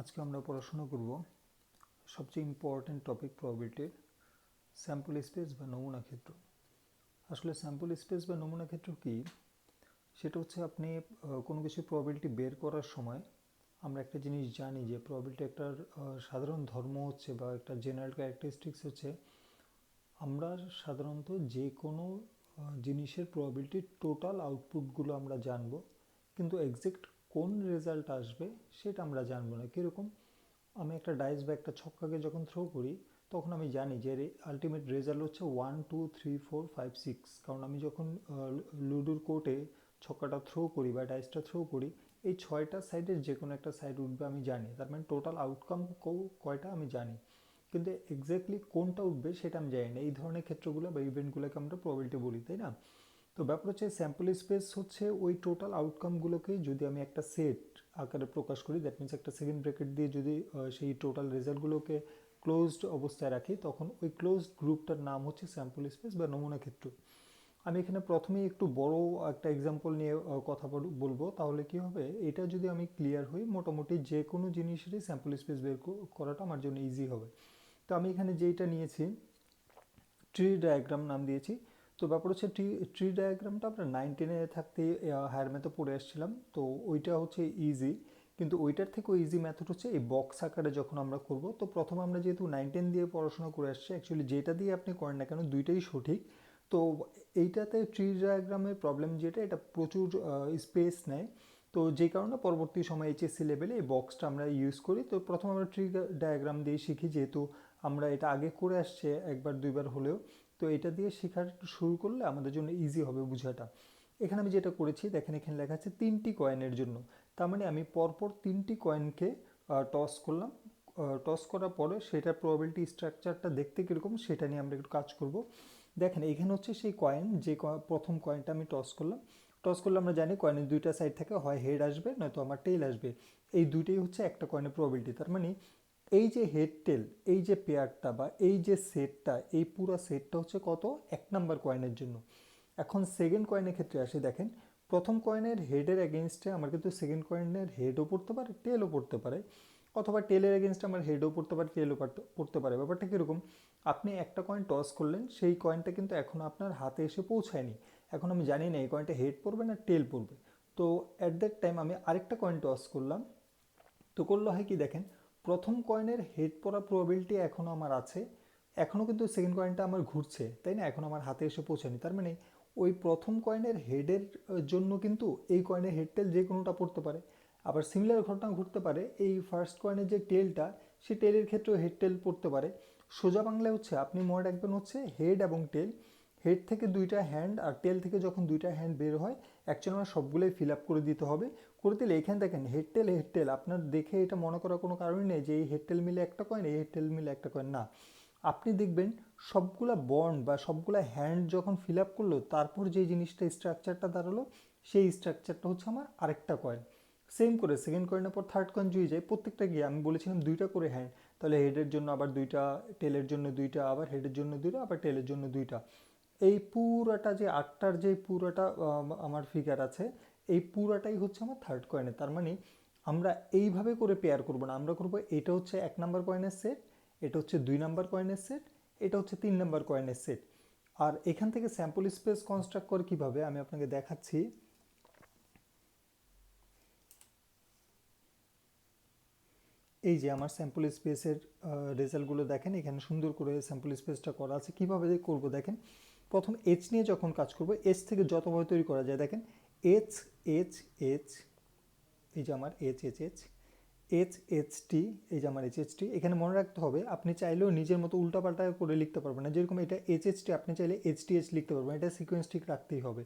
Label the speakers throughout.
Speaker 1: আজকে আমরা পড়াশোনা করব সবচেয়ে ইম্পর্ট্যান্ট টপিক প্রবাবিলিটির স্যাম্পল স্পেস বা নমুনা ক্ষেত্র। আসলে স্যাম্পল স্পেস বা নমুনা ক্ষেত্র কি? সেটা হচ্ছে আপনি কোনো কিছু প্রবাবিলিটি বের করার সময় আমরা একটা জিনিস জানি যে প্রবাবিলিটি একটা সাধারণ ধর্ম হচ্ছে বা একটা জেনারেল ক্যারেক্টারিস্টিক্স হচ্ছে আমরা সাধারণত যে কোনো জিনিসের প্রবাবিলিটির টোটাল আউটপুটগুলো আমরা জানবো, কিন্তু এক্সাক্ট কোন রেজাল্ট আসবে সেটা আমরা জানবো না। কীরকম? আমি একটা ডাইস বা একটা ছক্কাকে যখন থ্রো করি তখন আমি জানি যে আলটিমেট রেজাল্ট হচ্ছে 1 2 3 4 5 6, কারণ আমি যখন লুডোর কোর্টে ছক্কাটা থ্রো করি বা ডাইসটা থ্রো করি এই 6টা সাইডের যে কোনো একটা সাইড উঠবে আমি জানি, তার মানে টোটাল আউটকাম কয়টা আমি জানি, কিন্তু এক্স্যাক্টলি কোনটা উঠবে সেটা আমি জানি না। এই ধরনের ক্ষেত্রগুলো বা ইভেন্টগুলোকে আমরা প্রবাবিলিটি বলি, তাই না? তো ব্যাপার হচ্ছে স্যাম্পল স্পেস হচ্ছে ওই টোটাল আউটকামগুলোকে যদি আমি একটা সেট আকারে প্রকাশ করি, দ্যাট মিনস একটা সেকেন্ড ব্র্যাকেট দিয়ে যদি সেই টোটাল রেজাল্টগুলোকে ক্লোজড অবস্থায় রাখি, তখন ওই ক্লোজড গ্রুপটার নাম হচ্ছে স্যাম্পল স্পেস বা নমুনা ক্ষেত্র। আমি এখানে প্রথমেই একটু বড় একটা এক্সাম্পল নিয়ে কথা বলবো, তাহলে কি হবে, এটা যদি আমি ক্লিয়ার হই মোটামুটি যে কোনো জিনিসেরই স্যাম্পল স্পেস বের করাটা আমার জন্য ইজি হবে। তো আমি এখানে যেইটা নিয়েছি ট্রি ডায়াগ্রাম নাম দিয়েছি। তো ব্যাপার হচ্ছে ট্রি ডায়াগ্রামটা আমরা 9-10-এ থাকতে হায়ার ম্যাথে পড়ে আসছিলাম, তো ওইটা হচ্ছে ইজি, কিন্তু ওইটার থেকেও ইজি মেথড হচ্ছে এই বক্স আকারে যখন আমরা করব। তো প্রথমে আমরা যেহেতু 9-10 দিয়ে পড়াশোনা করে আসছি, অ্যাকচুয়ালি যেটা দিয়ে আপনি করেন না কেন দুইটাই সঠিক। তো এইটাতে ট্রি ডায়াগ্রামের প্রবলেম যেটা, এটা প্রচুর স্পেস নেয়, তো যে কারণে পরবর্তী সময় এইচএসসি লেভেলে এই বক্সটা আমরা ইউজ করি। তো প্রথমে আমরা ট্রি ডায়াগ্রাম দিয়ে শিখি, যেহেতু আমরা এটা আগে করে আসছে একবার দুইবার হলেও, তো এটা দিয়ে শেখার শুরু করলে আমাদের জন্য ইজি হবে বোঝাটা। এখানে আমি যেটা করেছি দেখেন, এখানে লেখা আছে 3টি কয়েনের জন্য, তার মানে আমি পরপর 3টি কয়েনকে টস করলাম। টস করার পরে সেটার প্রবাবিলিটি স্ট্রাকচারটা দেখতে কীরকম সেটা নিয়ে আমরা একটু কাজ করব। দেখেন এখানে হচ্ছে সেই কয়েন, যে প্রথম কয়েনটা আমি টস করলাম। টস করলে আমরা জানি কয়েনের দুইটা সাইড থাকে, হয় হেড আসবে নয়তো আমার টেল আসবে। এই দুইটাই হচ্ছে একটা কয়েনের প্রবাবিলিটি। তার মানে এই যে হেড টেল, এই যে পেয়ারটা বা এই যে সেটটা, এই পুরো সেটটা হচ্ছে কত, 1 নাম্বার কয়েনের জন্য। এখন সেকেন্ড কয়েনের ক্ষেত্রে আসি, দেখেন প্রথম কয়েনের হেডের এগেনস্টে আমার কিন্তু সেকেন্ড কয়েনের হেডও পড়তে পারে টেলও পড়তে পারে, অথবা টেলের এগেনস্টে আমার হেডও পড়তে পারে টেলও পড়তে পারে। ব্যাপারটা কীরকম, আপনি একটা কয়েন টস করলেন, সেই কয়েনটা কিন্তু এখন আপনার হাতে এসে পৌঁছায়নি, এখন আমি জানি না এই কয়েনটা হেড পড়বে না টেল পড়বে। তো অ্যাট দ্যাট টাইম আমি আরেকটা কয়েন টস করলাম। তো করলে হয় কি, দেখেন প্রথম কয়েনের হেড পড়ার প্রবাবিলিটি এখনও আমার আছে, এখনও কিন্তু সেকেন্ড কয়েনটা আমার ঘুরছে, তাই না, এখন আমার হাতে এসে পৌঁছায়নি। তার মানে ওই প্রথম কয়েনের হেডের জন্য কিন্তু এই কয়েনের হেড টেল যে কোনোটা পড়তে পারে। আবার সিমিলার ঘটনা ঘটতে পারে এই ফার্স্ট কয়েনের যে টেলটা, সেই টেলের ক্ষেত্রেও হেড টেল পড়তে পারে। সোজা বাংলায় হচ্ছে আপনি মনে রাখবেন হচ্ছে হেড এবং টেল, হেড থেকে দুইটা হ্যান্ড আর টেল থেকে যখন দুইটা হ্যান্ড বের হয় অ্যাকচুয়ালি আমার সবগুলোই ফিল আপ করে দিতে হবে। করে দিলে এখানে দেখেন হেড টেল আপনার দেখে এটা মনে করার কোনো কারণই নেই যে এই হেড টেল মিলে একটা কয়েন, এই হেড টেল মিলে একটা কয়েন, না। আপনি দেখবেন সবগুলা বন্ড বা সবগুলা হ্যান্ড যখন ফিল আপ করলো তারপর যে জিনিসটা স্ট্রাকচারটা দাঁড়ালো, সেই স্ট্রাকচারটা হচ্ছে আমার আরেকটা কয়েন। সেম করে সেকেন্ড কয়েনের পর থার্ড কয়েন জুড়ে যায়, প্রত্যেকটা গিয়ে আমি বলেছিলাম দুইটা করে হ্যান্ড, তাহলে হেডের জন্য আবার দুইটা, টেলের জন্য দুইটা, আবার হেডের জন্য দুইটা, আবার টেলের জন্য দুইটা। এই পুরাটা যে আটটার যে পুরাটা আমার ফিগার আছে, এই পুরাটাই হচ্ছে আমার থার্ড কয়েনের। তার মানে আমরা এইভাবে করে পেয়ার করব না, আমরা করব এটা হচ্ছে 1 নাম্বার কয়েনের সেট, এটা হচ্ছে 2 নাম্বার কয়েনের সেট, এটা হচ্ছে 3 নাম্বার কয়েনের সেট। আর এখান থেকে স্যাম্পল স্পেস কনস্ট্রাক্ট করে কীভাবে আমি আপনাকে দেখাচ্ছি। এই যে আমার স্যাম্পল স্পেসের রেজাল্টগুলো দেখেন, এখানে সুন্দর করে স্যাম্পল স্পেসটা করা আছে। কীভাবে করব দেখেন, প্রথম এইচ নিয়ে যখন কাজ করব, এইচ থেকে যতভাবে তৈরি করা যায় দেখেন, এইচ এইচ এইচ, এই যে আমার H H H, H H টি, এই যে আমার এইচ এইচ টি। এখানে মনে রাখতে হবে আপনি চাইলেও নিজের মতো উল্টাপাল্টা করে লিখতে পারবেন না, যেরকম এটা এইচ এইচ টি আপনি চাইলে এইচ টি এইচ লিখতে পারবেন, এটা সিকোয়েন্স ঠিক রাখতেই হবে।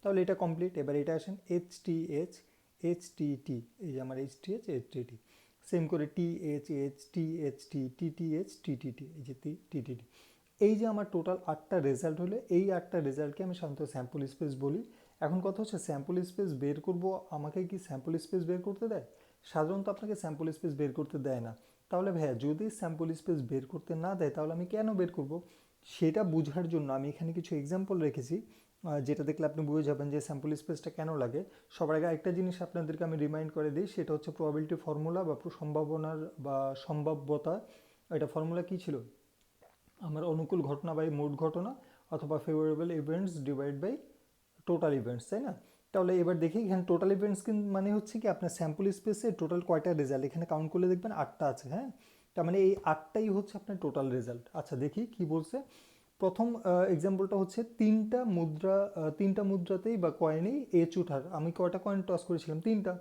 Speaker 1: তাহলে এটা কমপ্লিট। এবার এটা আসেন H T H, H T T, এই যে আমার H T H H T T. Same করে T H H, T H T, T T H, T T T, এই যে টি টি টি। এই যে আমার টোটাল 8টা রেজাল্ট হলো, এই 8টা রেজাল্টকে আমি সাধারণত স্যাম্পল স্পেস বলি। এখন কথা হচ্ছে স্যাম্পল স্পেস বের করব, আমাকে কি স্যাম্পল স্পেস বের করতে দেয়? সাধারণত আপনাকে স্যাম্পল স্পেস বের করতে দেয় না। তাহলে ভাইয়া যদি স্যাম্পল স্পেস বের করতে না দেয় তাহলে আমি কেন বের করব? সেটা বোঝার জন্য আমি এখানে কিছু এক্সাম্পল রেখেছি। যেটা দেখলে আপনি বুঝে যাবেন যে স্যাম্পল স্পেসটা কেন লাগে। সবার আগে একটা জিনিস আপনাদেরকে আমি রিমাইন্ড করে দিই, সেটা হচ্ছে প্রবাবিলিটি ফর্মুলা বা সম্ভাবনার বা সম্ভাব্যতা। এটা ফর্মুলা কী ছিল? আমার অনুকূল ঘটনা বাই মোট ঘটনা অথবা favourable events divide by total events, তাই না? তাহলে এবার দেখি এখানে টোটাল ইভেন্টস কিন্তু মানে হচ্ছে কি আপনার স্যাম্পল স্পেসে টোটাল কয়টা রেজাল্ট, এখানে কাউন্ট করলে দেখবেন 8টা আছে। হ্যাঁ, তার মানে এই 8টাই হচ্ছে আপনার টোটাল রেজাল্ট। আচ্ছা দেখি কি বলছে। প্রথম এক্সাম্পলটা হচ্ছে তিনটা মুদ্রাতেই বা কয়েনেই এইচ উঠার। আমি কয়টা কয়েন টস করেছিলাম? 3টা।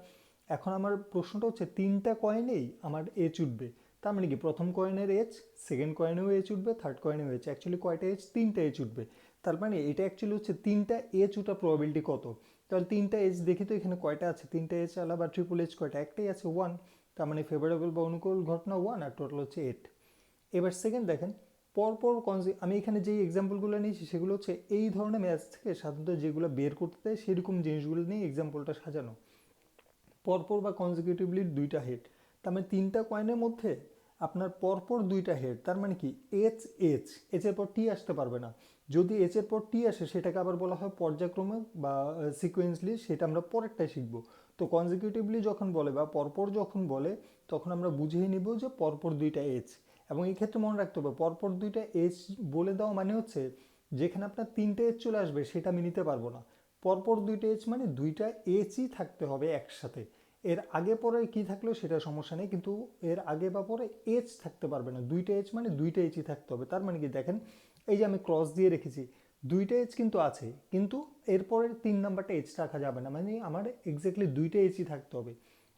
Speaker 1: এখন আমার প্রশ্নটা হচ্ছে 3টা কয়েনেই আমার এইচ উঠবে, তার মানে কি প্রথম কয়েনের এইচ, সেকেন্ড কয়েনেও এইচ উঠবে, থার্ড কয়েনেও এইচ। অ্যাকচুয়ালি কয়টা এইচ? 3টা এইচ উঠবে। তার মানে এটা অ্যাকচুয়ালি হচ্ছে 3টা এইচ উঠা প্রবাবিলিটি কত। তাহলে 3টা এইচ দেখি তো এখানে কয়টা আছে। 3টা এইচ আলা বা ট্রিপল এইচ কয়টা? একটাই আছে, 1। তার মানে ফেভারেবল বা অনুকূল ঘটনা 1 আর টোটাল হচ্ছে 8। এবার সেকেন্ড দেখেন, পরপর আমি এখানে যেই এক্সাম্পলগুলো নিয়েছি সেগুলো হচ্ছে এই ধরনের ম্যাথ থেকে সাধারণত যেগুলো বের করতে দেয় সেরকম জিনিসগুলো নিয়ে এক্সাম্পলটা সাজানো। পরপর বা কনজিকিউটিভলি 2টা হেড, তার মানে 3টা কয়েনের মধ্যে আপনার পরপর 2টা হেড। তার মানে কি এইচ এইচ, এইচের পর টি আসতে পারবে না। যদি এইচের পর টি আসে সেটাকে আবার বলা হয় পর্যায়ক্রমে বা সিকোয়েন্সলি, সেটা আমরা পরেরটাই শিখবো। তো কনজিকিউটিভলি যখন বলে বা পরপর যখন বলে তখন আমরা বুঝিয়ে নিব যে পরপর 2টা এইচ। এবং এই ক্ষেত্রে মনে রাখতে হবে পরপর 2টা এইচ বলে দেওয়া মানে হচ্ছে যেখানে আপনার 3টে এইচ চলে আসবে সেটা আমি নিতে পারবো না। পরপর 2টা এইচ মানে 2টা এইচই থাকতে হবে একসাথে। এর আগে পরে কি থাকলেও সেটা সমস্যা নেই, কিন্তু এর আগে বা পরে এইচ থাকতে পারবে না। 2টা এইচ মানে 2টা এইচই থাকতে হবে। তার মানে কি দেখেন, এই যে আমি ক্রস দিয়ে রেখেছি, 2টা এইচ কিন্তু আছে, কিন্তু এরপরের 3 নাম্বারটা এইচ রাখা যাবে না, মানে আমার এক্স্যাক্টলি 2টা এইচই থাকতে হবে।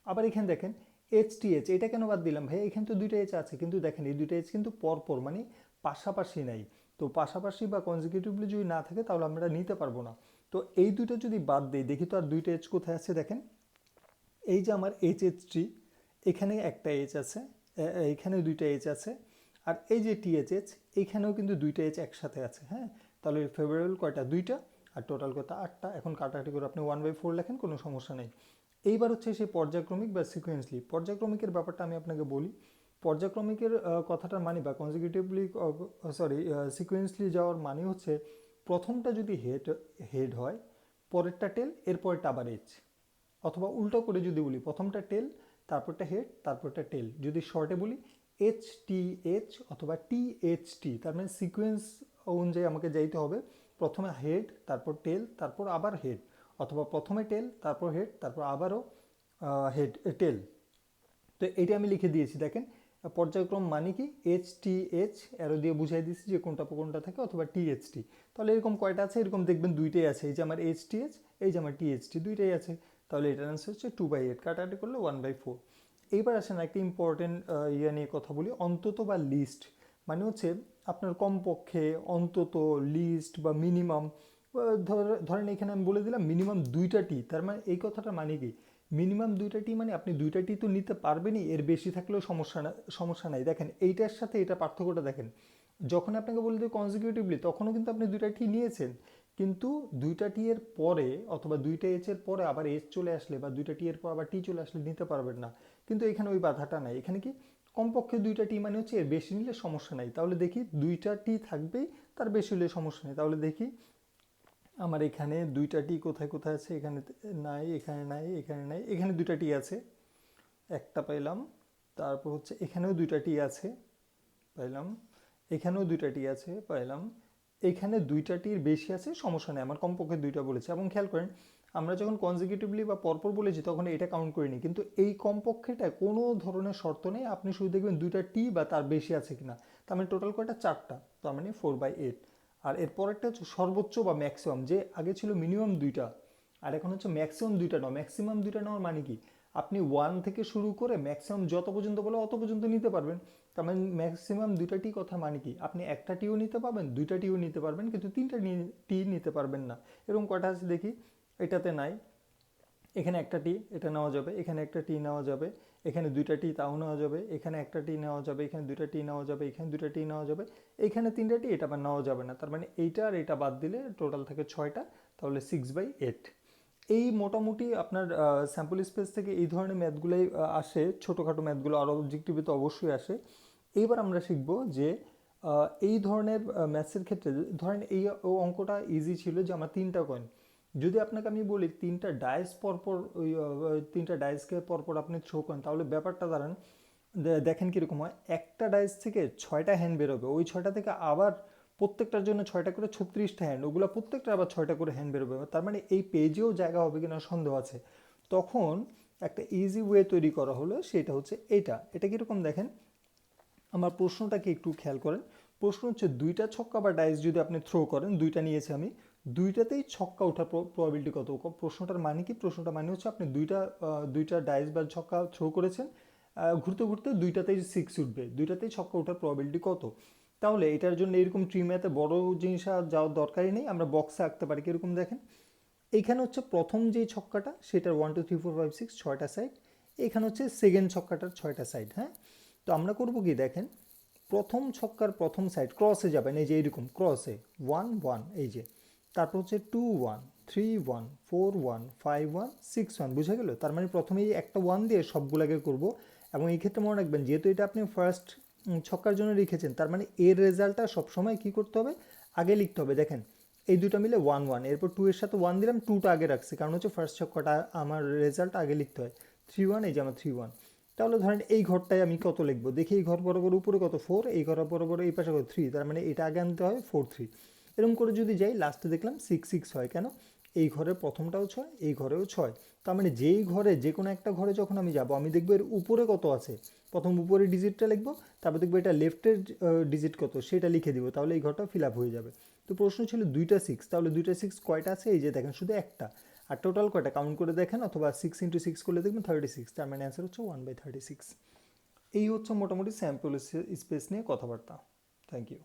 Speaker 1: আবার এখানে দেখেন এইচ টি এইচ, এটা কেন বাদ দিলাম ভাই? এখানে তো 2টা এইচ আছে, কিন্তু দেখেন এই 2টা এইচ কিন্তু পরপর মানে পাশাপাশি নাই। তো পাশাপাশি বা কনজিকিউটিভলি যদি না থাকে তাহলে আমরা নিতে পারবো না। তো এই দুটো যদি বাদ দিই, দেখি তো আর 2টা এইচ কোথায় আছে। দেখেন এই যে আমার এইচ এইচ টি, এখানে একটা এইচ আছে, এইখানেও 2টা এইচ আছে, আর এই যে টি এইচ এইচ, এইখানেও কিন্তু 2টা এইচ একসাথে আছে। হ্যাঁ, তাহলে ফেভারেবল কয়টা? 2টা, আর টোটাল কত? 8টা। এখন কাটাকাটি করে আপনি 1/4 লেখেন, কোনো সমস্যা নেই। এইবার হচ্ছে সেই পর্যায়ক্রমিক বা সিকোয়েন্সলি। পর্যায়ক্রমিকের ব্যাপারটা আমি আপনাকে বলি। পর্যায়ক্রমিকের কথাটার মানে বা কনজিকিউটিভলি সিকোয়েন্সলি যাওয়ার মানে হচ্ছে প্রথমটা যদি হেড হয়, পরেরটা টেল, এরপরটা আবার এইচ। অথবা উল্টো করে যদি বলি, প্রথমটা টেল, তারপরটা হেড, তারপরটা টেল। যদি শর্টে বলি এইচ টি এইচ অথবা টি এইচ টি, তার মানে সিকোয়েন্স অনুযায়ী আমাকে যাইতে হবে। প্রথমে হেড, তারপর টেল, তারপর আবার হেড, অথবা প্রথমে টেল, তারপর হেড, তারপর আবারও হেড টেল। তো এটা আমি লিখে দিয়েছি। দেখেন পর্যায়ক্রম মানে কি এইচ টি এইচ অ্যারো দিয়ে বুঝাই দিয়েছি যে কোনটা কোনটা থাকে, অথবা টি এইচ টি। তাহলে এরকম কয়টা আছে? এরকম দেখবেন 2টাই আছে। এই যে আমার এইচ টি এইচ, এই যে আমার টি এইচ টি, 2টাই আছে। তাহলে এটার আনসার হচ্ছে 2/8, কাটাকাটি করলে 1/4। এইবার আসেন একটা ইম্পর্টেন্ট ইয়ে নিয়ে কথা বলি, অন্তত বা লিস্ট। মানে হচ্ছে আপনার কমপক্ষে, অন্তত, লিস্ট বা মিনিমাম। ধরেন এখানে আমি বলে দিলাম মিনিমাম 2টা টি, তার মানে এই কথাটা মানে কি মিনিমাম 2টা টি মানে আপনি 2টা টি তো নিতে পারবেনই, এর বেশি থাকলেও সমস্যা নাই। দেখেন এইটার সাথে এটা পার্থক্যটা দেখেন, যখন আপনাকে বলে দিই কনজিকিউটিভলি তখনও কিন্তু আপনি 2টা টি নিয়েছেন, কিন্তু 2টা টি এর পরে অথবা 2টা এইচ এর পরে আবার এইচ চলে আসলে বা 2টা টি এর পর আবার টি চলে আসলে নিতে পারবেন না। কিন্তু এখানে ওই বাধাটা নাই। এখানে কি কমপক্ষে 2টা টি মানে হচ্ছে এর বেশি নিলে সমস্যা নাই। তাহলে দেখি 2টা টি থাকবেই, তার বেশি হলে সমস্যা নেই। তাহলে দেখি আমার এখানে 2টা টি কোথায় কোথায় আছে। এখানে নাই, এখানে নাই, এখানে নাই, এখানে 2টা টি আছে, একটা পাইলাম। তারপর হচ্ছে এখানেও 2টা টি আছে, পাইলাম। এখানেও 2টা টি আছে, পাইলাম। এখানে 2টা টির বেশি আছে, সমস্যা নেই, আমার কমপক্ষে 2টা বলেছে। এবং খেয়াল করেন আমরা যখন কনজিকিউটিভলি বা পরপর বলেছি তখন এটা কাউন্ট করিনি, কিন্তু এই কমপক্ষেটা কোনো ধরনের শর্ত নেই, আপনি শুধু দেখবেন 2টা টি বা তার বেশি আছে কিনা। তার মানে টোটাল কয়টা? 4টা, তার মানে 4/8। আর এর পরেরটা হচ্ছে সর্বোচ্চ বা ম্যাক্সিমাম, যে আগে ছিল মিনিমাম 2টা আর এখন হচ্ছে ম্যাক্সিমাম 2টা নাও। ম্যাক্সিমাম 2টা নেওয়ার মানে কি আপনি 1 থেকে শুরু করে ম্যাক্সিমাম যত পর্যন্ত বলে অত পর্যন্ত নিতে পারবেন। তার মানে ম্যাক্সিমাম 2টা টি কথা মানে কি আপনি একটা টিও নিতে পারবেন, 2টা টিও নিতে পারবেন, কিন্তু 3টা টি নিতে পারবেন না। এরকম কয়টা আছে দেখি। এটাতে নাই, এখানে একটা টি, এটা নেওয়া যাবে। এখানে একটা টি নেওয়া যাবে, এখানে 2টা টি, তাও নেওয়া যাবে। এখানে একটা টি নেওয়া যাবে, এখানে 2টা টি নেওয়া যাবে, এখানে 2টা টি নেওয়া যাবে। এখানে 3টা টি, এটা আবার নেওয়া যাবে না। তার মানে এইটা আর এটা বাদ দিলে টোটাল থাকে 6টা, তাহলে 6/8। এই মোটামুটি আপনার স্যাম্পল স্পেস থেকে এই ধরনের ম্যাথগুলোই আসে, ছোটোখাটো ম্যাথগুলো। আরও অবজেক্টিভে তো অবশ্যই আসে। এইবার আমরা শিখব যে এই ধরনের ম্যাথসের ক্ষেত্রে ধরেন এই অঙ্কটা ইজি ছিল যে আমার 3টা কয়েন, যদি আপনাকে আমি বলি 3টা ডাইস পরপর ওই 3টা ডাইসকে পরপর আপনি থ্রো করেন, তাহলে ব্যাপারটা দাঁড়ান দেখেন কীরকম হয়। একটা ডাইস থেকে 6টা হ্যান্ড বেরোবে, ওই 6টা থেকে আবার প্রত্যেকটার জন্য 6টা করে 36টা হ্যান্ড, ওগুলো প্রত্যেকটা আবার 6টা করে হ্যান্ড বেরোবে। তার মানে এই পেজেও জায়গা হবে কিনা সন্দেহ আছে। তখন একটা ইজি ওয়ে তৈরি করা হলো, সেটা হচ্ছে এটা কীরকম দেখেন। আমার প্রশ্নটাকে একটু খেয়াল করেন। প্রশ্ন হচ্ছে 2টা ছক্কা বা ডাইস যদি আপনি থ্রো করেন, 2টা নিয়েছি আমি, 2টাতেই ছক্কা ওঠার প্রবাবিলিটি কত। প্রশ্নটার মানে কি, প্রশ্নটা মানে হচ্ছে আপনি 2টা ডাইস বা ছক্কা থ্রো করেছেন, ঘুরতে ঘুরতে 2টাতেই 6 উঠবে, 2টাতেই ছক্কা ওঠার প্রবাবিলিটি কত। তাহলে এটার জন্য এরকম ট্রি ম্যাথে বড় জিনিস আর যাওয়ার দরকারই নেই, আমরা বক্সে আঁকতে পারি। কীরকম দেখেন, এইখানে হচ্ছে প্রথম যেই ছক্কাটা সেটার 1 2 3 4 5 6 6টা সাইড, এখানে হচ্ছে সেকেন্ড ছক্কাটার 6টা সাইড। হ্যাঁ, তো আমরা করবো কি দেখেন, প্রথম ছক্কার প্রথম সাইড ক্রসে যাবেন, এই যে এইরকম ক্রসে 1 1, এই যে তারপর হচ্ছে 2 1 3 1 4 1 5 1 6 1, বুঝা গেল। তার মানে প্রথমেই একটা 1 দিয়ে সবগুলাকে করব। এবং এই ক্ষেত্রে মনে রাখবেন, যেহেতু এটা আপনি ফার্স্ট ছক্কার জন্য লিখেছেন, তার মানে এর রেজাল্টটা সবসময় কী করতে হবে, আগে লিখতে হবে। দেখেন এই দুটো মিলে 1 1, এরপর 2 এর সাথে 1 দিলাম, 2টা আগে রাখছি, কারণ হচ্ছে ফার্স্ট ছক্কাটা আমার রেজাল্ট আগে লিখতে হয়। 3 1, এই যে আমার 3 1। তাহলে ধরেন এই ঘরটায় আমি কত লিখবো, দেখি এই ঘর বরাবর উপরে কত 4, এই ঘর বরাবর এই পাশে কত 3, তার মানে এটা আগে আনতে হয় 4 3। এরকম করে যদি যাই, লাস্টে দেখলাম 6 6 হয়। কেন, এই ঘরের প্রথমটাও 6, এই ঘরেও 6। তার মানে যেই ঘরে, যে কোনো একটা ঘরে যখন আমি যাব, আমি দেখবো এর উপরে কত আছে, প্রথম উপরের ডিজিটটা লিখবো, তারপর দেখবো এটা লেফটের ডিজিট কত সেটা লিখে দিব, তাহলে এই ঘরটা ফিল আপ হয়ে যাবে। তো প্রশ্ন ছিল 2টা 6, তাহলে 2টা 6 কয়টা আছে, এই যে দেখেন শুধু একটা। আর টোটাল কয়টা কাউন্ট করে দেখেন, অথবা 6 × 6 করলে দেখবেন 36, তার মানে অ্যান্সার হচ্ছে 1/36। এই হচ্ছে মোটামুটি স্যাম্পল স্পেস নিয়ে কথাবার্তা। Thank you.